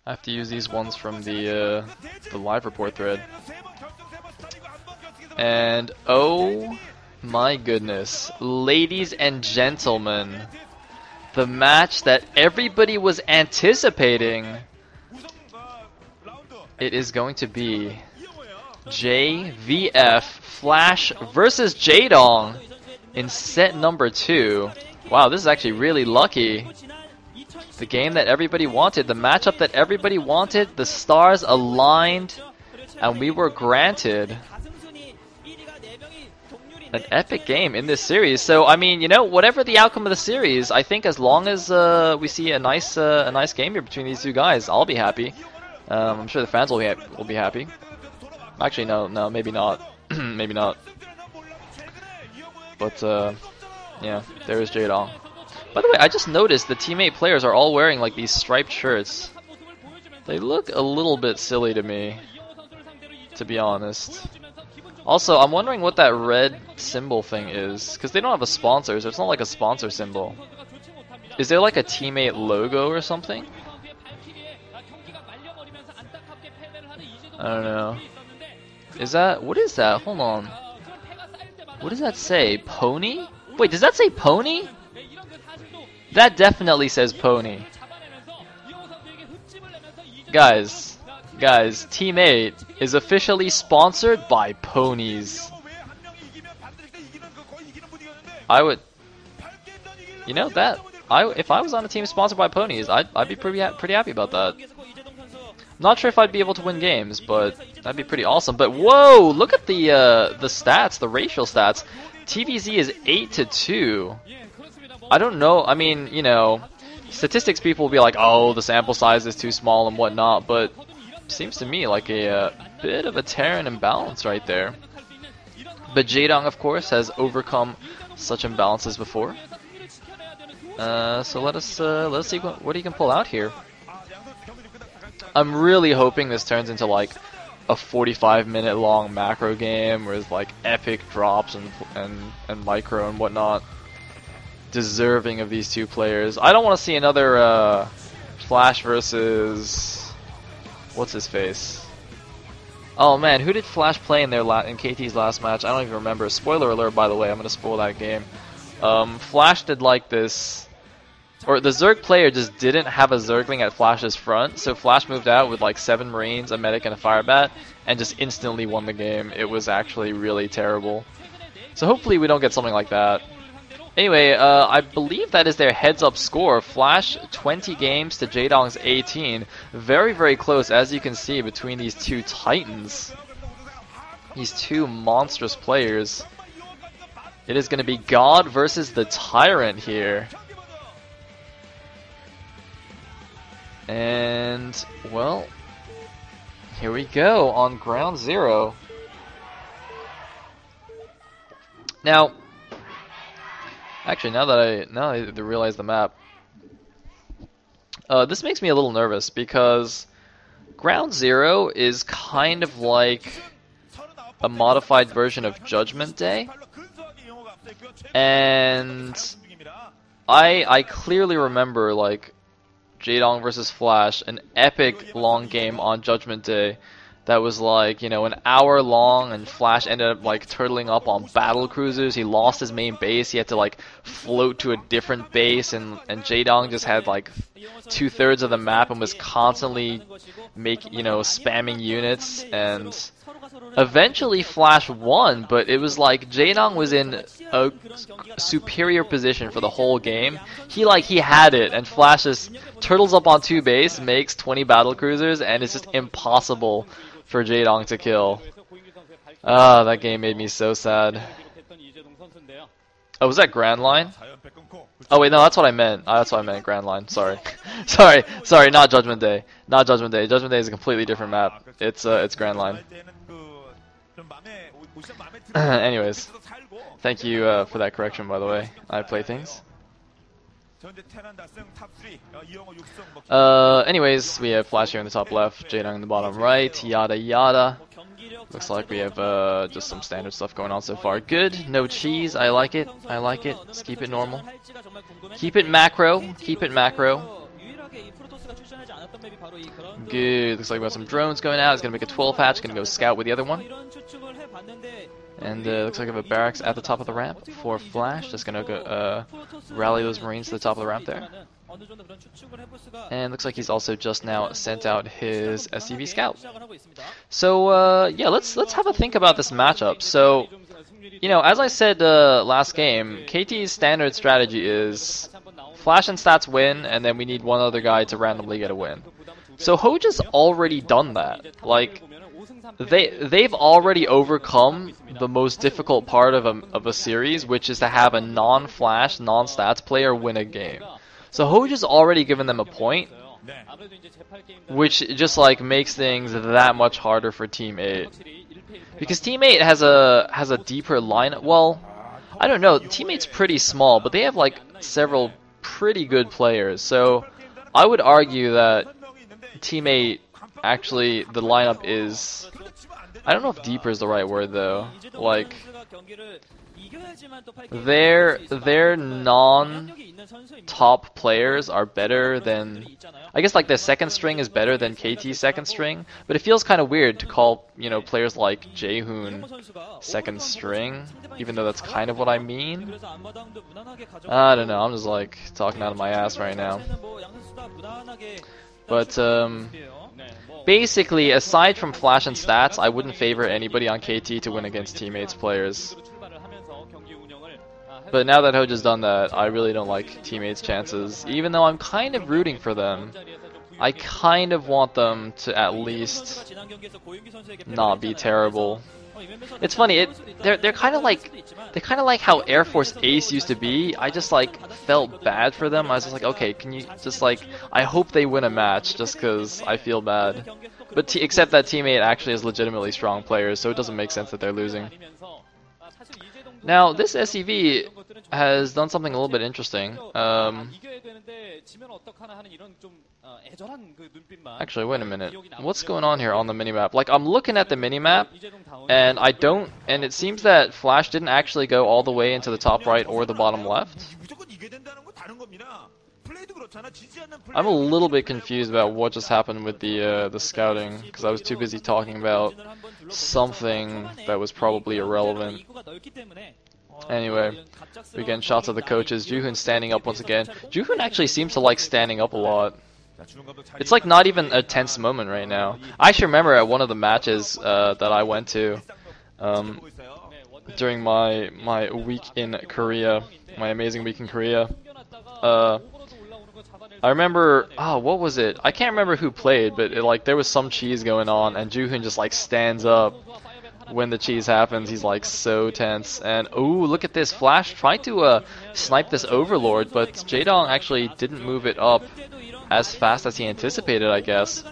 I have to use these ones from the live report thread. And oh my goodness, ladies and gentlemen, the match that everybody was anticipating. It is going to be JVF Flash versus Jaedong in set number 2. Wow, this is actually really lucky. The game that everybody wanted, the matchup that everybody wanted, the stars aligned, and we were granted an epic game in this series. So, I mean, you know, whatever the outcome of the series, I think as long as we see a nice game here between these two guys, I'll be happy. I'm sure the fans will be happy. Actually, no, maybe not. Maybe not. But, yeah, there is Jaedong. By the way, I just noticed the teammate players are all wearing like these striped shirts. They look a little bit silly to me, to be honest. Also, I'm wondering what that red symbol thing is, because they don't have a sponsor, so it's not like a sponsor symbol. Is there like a teammate logo or something? I don't know. Is that, what is that? Hold on. What does that say? Pony? Wait, does that say pony? That definitely says pony. Guys, Team 8 is officially sponsored by ponies. I would, you know, that if I was on a team sponsored by ponies, I'd be pretty happy about that. Not sure if I'd be able to win games, but that'd be pretty awesome. But whoa, look at the stats, the racial stats. TVZ is 8-2. I don't know. I mean, you know, statistics people will be like, oh, the sample size is too small and whatnot, but seems to me like a bit of a Terran imbalance right there. But Jaedong, of course, has overcome such imbalances before. So let's see what he can pull out here. I'm really hoping this turns into like a 45-minute long macro game with like epic drops and micro and whatnot. Deserving of these two players. I don't want to see another Flash versus what's his face. Oh man, who did Flash play in KT's last match? I don't even remember. Spoiler alert, by the way. I'm gonna spoil that game. Flash did like this, or the Zerg player just didn't have a Zergling at Flash's front, so Flash moved out with like 7 Marines, a medic, and a fire bat, and just instantly won the game. It was actually really terrible. So hopefully we don't get something like that. Anyway, I believe that is their heads-up score. Flash 20 games to Jaedong's 18. Very, very close, as you can see, between these two titans. These two monstrous players. It is going to be God versus the Tyrant here. And, well, here we go on ground 0. Now, actually, now that I realize the map, this makes me a little nervous because Ground Zero is kind of like a modified version of Judgment Day, and I clearly remember like Jaedong versus Flash, an epic long game on Judgment Day. That was like, you know, an hour long, and Flash ended up like turtling up on battle cruisers. He lost his main base. He had to like float to a different base, and Jaedong just had like 2/3 of the map and was constantly spamming units. And eventually Flash won, but it was like Jaedong was in a superior position for the whole game. He had it, and Flash just turtles up on 2 base, makes 20 battle cruisers, and it's just impossible for Jaedong to kill. Ah, that game made me so sad. Oh, was that Grand Line? Oh wait, no, that's what I meant. That's what I meant, Grand Line. Sorry. sorry, not Judgment Day. Not Judgment Day. Judgment Day is a completely different map. It's Grand Line. Anyways, thank you for that correction, by the way. I play things. Anyways, we have Flash here in the top left, Jaedong in the bottom right, yada yada. Looks like we have just some standard stuff going on so far. Good, no cheese, I like it, Let's keep it normal. Keep it macro, Good. Looks like we have some drones going out. He's gonna make a 12 hatch. Gonna go scout with the other one. And looks like I have a barracks at the top of the ramp for Flash. Just gonna go rally those Marines to the top of the ramp there. And looks like he's also just now sent out his SCV scout. So yeah, let's have a think about this matchup. So, you know, as I said last game, KT's standard strategy is Flash and stats win, and then we need one other guy to randomly get a win. So Hoj has already done that. Like, they've already overcome the most difficult part of a series, which is to have a non-Flash, non-stats player win a game. So Hoj has already given them a point, which just like makes things that much harder for Team 8. Because Team 8 has a deeper lineup. Well, I don't know. Team 8's pretty small, but they have like several pretty good players. So I would argue that Team 8 actually the lineup is, I don't know if deeper is the right word though. Like, their non-top players are better than, I guess like their second string is better than KT's second string, but it feels kind of weird to call, you know, players like Jaedong second string, even though that's kind of what I mean. I don't know, I'm just like talking out of my ass right now. But basically, aside from Flash and stats, I wouldn't favor anybody on KT to win against teammates players. But now that Hoj has done that, I really don't like teammates' chances. Even though I'm kind of rooting for them, I kind of want them to at least not be terrible. It's funny. They're kind of like how Air Force Ace used to be. I just like felt bad for them. I was just like, okay, can you just like, I hope they win a match just because I feel bad. But except that teammate actually has legitimately strong players, so it doesn't make sense that they're losing. Now, this SCV has done something a little bit interesting. Actually, wait a minute. What's going on here on the minimap? Like, I'm looking at the minimap, and and it seems that Flash didn't actually go all the way into the top right or the bottom left. I'm a little bit confused about what just happened with the scouting, because I was too busy talking about something that was probably irrelevant. Anyway, we get shots of the coaches. Juhoon standing up once again. Juhoon actually seems to like standing up a lot. It's like not even a tense moment right now. I actually remember at one of the matches that I went to during my week in Korea, my amazing week in Korea. I remember, what was it? I can't remember who played, but like there was some cheese going on, and Juhoon just like stands up when the cheese happens. He's like so tense. And ooh, look at this. Flash tried to snipe this Overlord, but Jaedong actually didn't move it up as fast as he anticipated, I guess.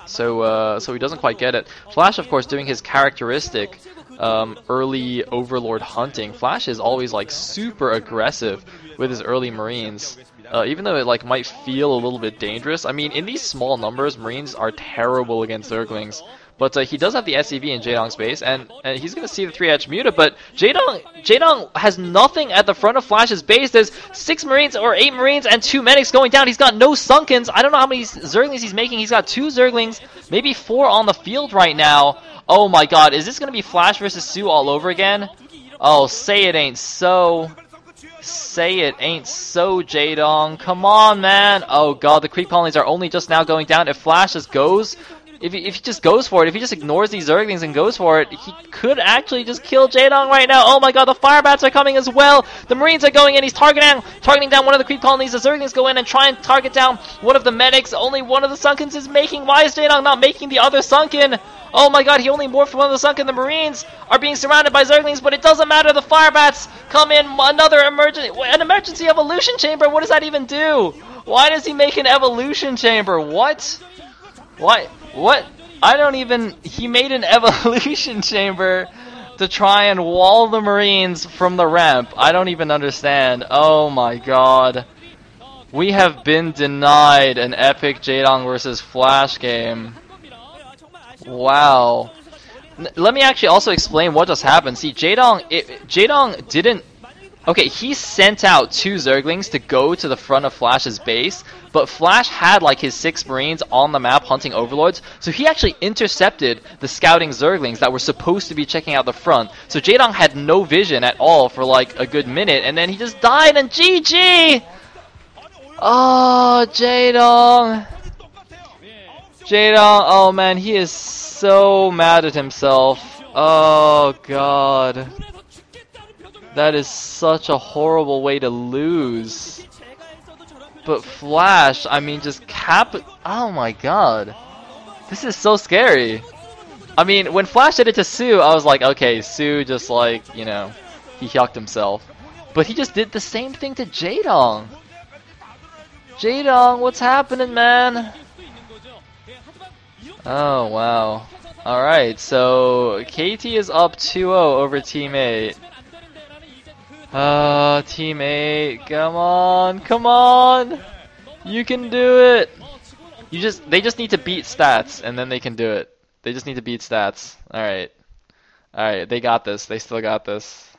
So he doesn't quite get it. Flash, of course, doing his characteristic early Overlord hunting. Flash is always like super aggressive with his early Marines. Even though it like might feel a little bit dangerous. I mean, in these small numbers, Marines are terrible against Zerglings. But he does have the SCV in Jaedong's base, and he's going to see the 3-edge Muta, but Jaedong has nothing at the front of Flash's base. There's 6 Marines or 8 Marines and 2 medics going down. He's got no Sunkens. I don't know how many Zerglings he's making. He's got 2 Zerglings, maybe 4 on the field right now. Oh my god, is this going to be Flash versus Sue all over again? Oh, say it ain't so. Say it ain't so, Jaedong. Come on, man. Oh god, the creep colonies are only just now going down. If Flash just goes... If he just goes for it, if he just ignores these Zerglings and goes for it, he could actually just kill Jaedong right now. Oh my god, the Firebats are coming as well. The Marines are going in. He's targeting down one of the creep colonies. The Zerglings go in and try and target down one of the medics. Only one of the Sunkens is making. Why is Jaedong not making the other Sunken? Oh my god, he only morphed one of the Sunken. The Marines are being surrounded by Zerglings, but it doesn't matter. The Firebats come in. An emergency evolution chamber. What does that even do? Why does he make an evolution chamber? What? Why? What? I don't even... He made an evolution chamber to try and wall the Marines from the ramp. I don't even understand. Oh my god. We have been denied an epic Jaedong versus Flash game. Wow. Let me actually also explain what just happened. See, Jaedong didn't... Okay, he sent out 2 Zerglings to go to the front of Flash's base, but Flash had like his 6 Marines on the map hunting Overlords, so he actually intercepted the scouting Zerglings that were supposed to be checking out the front. So Jaedong had no vision at all for like a good minute, and then he just died and GG! Oh, Jaedong! Jaedong, oh man, he is so mad at himself. Oh god. That is such a horrible way to lose. But Flash, I mean, just oh my god. This is so scary. I mean, when Flash did it to Sue, I was like, okay, Sue just like, you know, he yucked himself. But he just did the same thing to Jaedong. Jaedong, what's happening, man? Oh, wow. Alright, so KT is up 2-0 over Team 8. Team 8, come on, come on! You can do it! They just need to beat stats, and then they can do it. They just need to beat stats. Alright. Alright, they got this. They still got this.